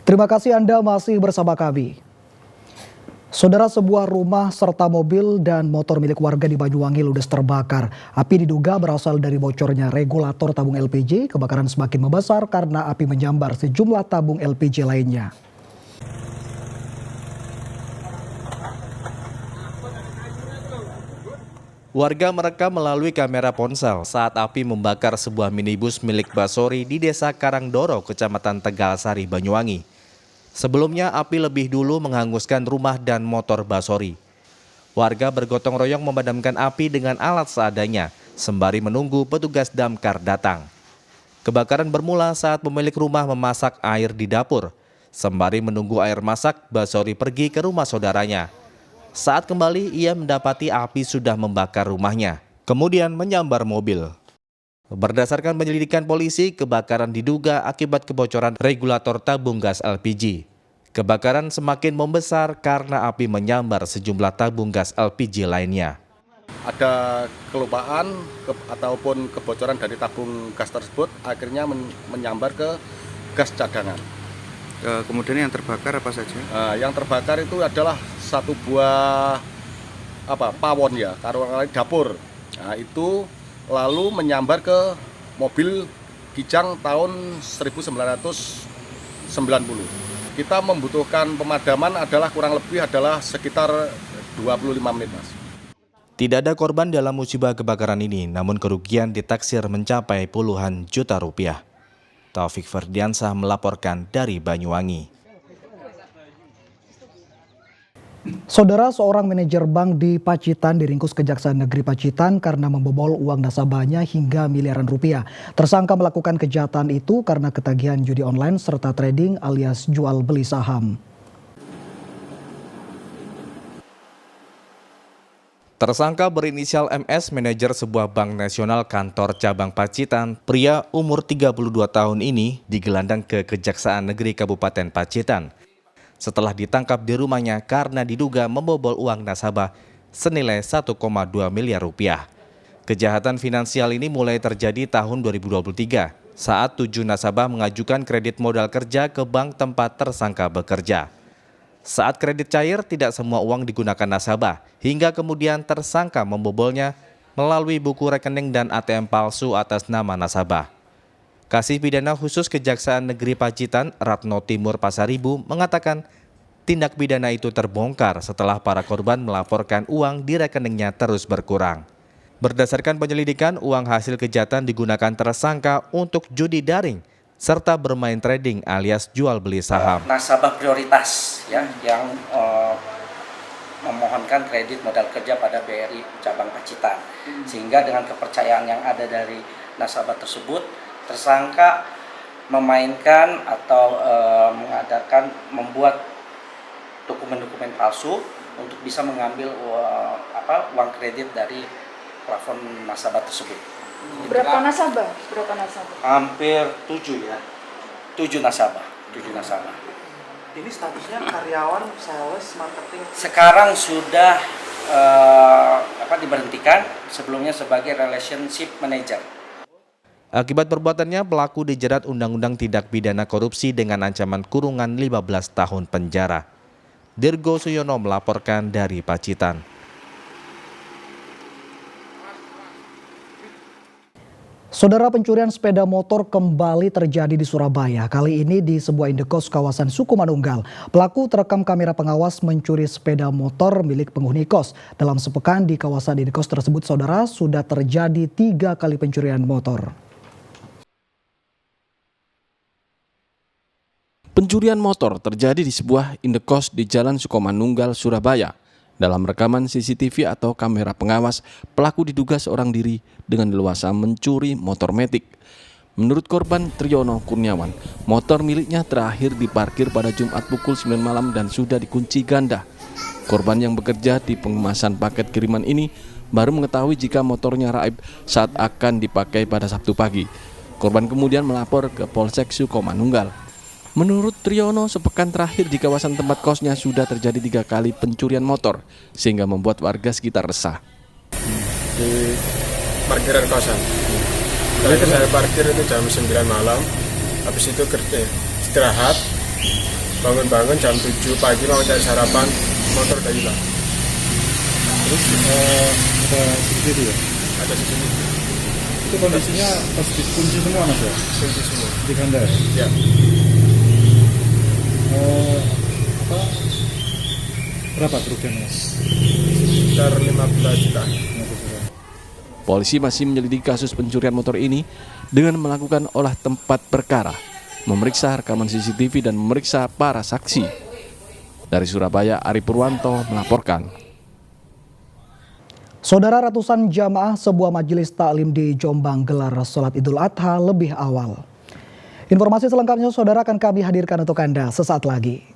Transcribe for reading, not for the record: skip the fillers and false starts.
Terima kasih Anda masih bersama kami. Saudara, sebuah rumah serta mobil dan motor milik warga di Banyuwangi ludes terbakar. Api diduga berasal dari bocornya regulator tabung LPG. Kebakaran semakin membesar karena api menyambar sejumlah tabung LPG lainnya. Warga merekam melalui kamera ponsel saat api membakar sebuah minibus milik Basori di Desa Karangdoro, Kecamatan Tegalsari, Banyuwangi. Sebelumnya, api lebih dulu menghanguskan rumah dan motor Basori. Warga bergotong royong memadamkan api dengan alat seadanya, sembari menunggu petugas damkar datang. Kebakaran bermula saat pemilik rumah memasak air di dapur. Sembari menunggu air masak, Basori pergi ke rumah saudaranya. Saat kembali, ia mendapati api sudah membakar rumahnya, kemudian menyambar mobil. Berdasarkan penyelidikan polisi, kebakaran diduga akibat kebocoran regulator tabung gas LPG. Kebakaran semakin membesar karena api menyambar sejumlah tabung gas LPG lainnya. Ada kelupaan ataupun kebocoran dari tabung gas tersebut akhirnya menyambar ke gas cadangan. Kemudian yang terbakar apa saja? Yang terbakar itu adalah satu buah pawon ya, dapur. Nah, itu lalu menyambar ke mobil Kijang tahun 1990. Kita membutuhkan pemadaman kurang lebih sekitar 25 menit, Mas. Tidak ada korban dalam musibah kebakaran ini, namun kerugian ditaksir mencapai puluhan juta rupiah. Taufik Ferdiansah melaporkan dari Banyuwangi. Saudara, seorang manajer bank di Pacitan diringkus Kejaksaan Negeri Pacitan karena membobol uang nasabahnya hingga miliaran rupiah. Tersangka melakukan kejahatan itu karena ketagihan judi online serta trading alias jual beli saham. Tersangka berinisial MS, manajer sebuah bank nasional kantor cabang Pacitan, pria umur 32 tahun ini digelandang ke Kejaksaan Negeri Kabupaten Pacitan setelah ditangkap di rumahnya karena diduga membobol uang nasabah senilai 1,2 miliar rupiah. Kejahatan finansial ini mulai terjadi tahun 2023 saat 7 nasabah mengajukan kredit modal kerja ke bank tempat tersangka bekerja. Saat kredit cair, tidak semua uang digunakan nasabah, hingga kemudian tersangka membobolnya melalui buku rekening dan ATM palsu atas nama nasabah. Kasih Pidana Khusus Kejaksaan Negeri Pacitan, Ratno Timur Pasaribu, mengatakan tindak pidana itu terbongkar setelah para korban melaporkan uang di rekeningnya terus berkurang. Berdasarkan penyelidikan, uang hasil kejahatan digunakan tersangka untuk judi daring, serta bermain trading alias jual beli saham. Nasabah prioritas ya yang memohonkan kredit modal kerja pada BRI cabang Pacitan. Sehingga dengan kepercayaan yang ada dari nasabah tersebut, tersangka memainkan atau membuat dokumen-dokumen palsu untuk bisa mengambil uang kredit dari plafon nasabah tersebut. Berapa nasabah? Hampir 7 ya. 7 nasabah. Ini statusnya karyawan, sales, marketing. Sekarang sudah diberhentikan, sebelumnya sebagai relationship manager. Akibat perbuatannya, pelaku dijerat Undang-Undang Tindak Pidana Korupsi dengan ancaman kurungan 15 tahun penjara. Dirgo Suyono melaporkan dari Pacitan. Saudara, pencurian sepeda motor kembali terjadi di Surabaya. Kali ini di sebuah indekos kawasan Sukumanunggal. Pelaku terekam kamera pengawas mencuri sepeda motor milik penghuni kos. Dalam sepekan di kawasan indekos tersebut, saudara, sudah terjadi 3 kali pencurian motor. Pencurian motor terjadi di sebuah indekos di Jalan Sukomanunggal, Surabaya. Dalam rekaman CCTV atau kamera pengawas, pelaku diduga seorang diri dengan leluasa mencuri motor metik. Menurut korban Triyono Kurniawan, motor miliknya terakhir diparkir pada Jumat pukul 9 malam dan sudah dikunci ganda. Korban yang bekerja di pengemasan paket kiriman ini baru mengetahui jika motornya raib saat akan dipakai pada Sabtu pagi. Korban kemudian melapor ke Polsek Sukomanunggal. Menurut Triyono, sepekan terakhir di kawasan tempat kosnya sudah terjadi 3 kali pencurian motor, sehingga membuat warga sekitar resah. Di parkiran kosan. Terakhir saya parkir itu jam 9 malam, habis itu istirahat, Bangun-bangun jam 7 pagi mau cari sarapan, motor udah hilang. Terus ada CCTV ya? Ada CCTV. Itu kondisinya pas dikunci semua mas ya? Kunci semua. Di kandang ya? Ya. Berapa kerugiannya mas? Sekitar 15 juta. Polisi masih menyelidiki kasus pencurian motor ini dengan melakukan olah tempat perkara, memeriksa rekaman CCTV dan memeriksa para saksi. Dari Surabaya, Ari Purwanto melaporkan. Saudara, ratusan jamaah sebuah majelis taklim di Jombang gelar sholat Idul Adha lebih awal. Informasi selengkapnya saudara akan kami hadirkan untuk Anda sesaat lagi.